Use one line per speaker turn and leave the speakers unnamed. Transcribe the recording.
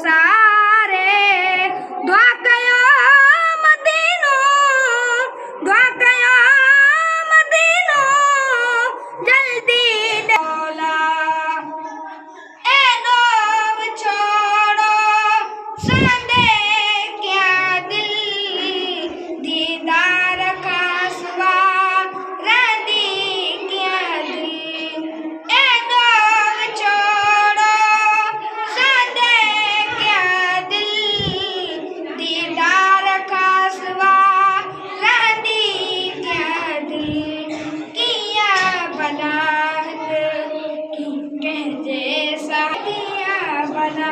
सारे दुआ कयो मदीनो दुआ कयो मदीनो जल्दी डोला ए लोग छोड़ो संदे क्या दिल दीदार का सिवा रदी क्या दिल ए लोग छोड़ो संदे क्या दिल दीदार का सिवा रदी क्या दिल किया बना की कह जैसा किया बना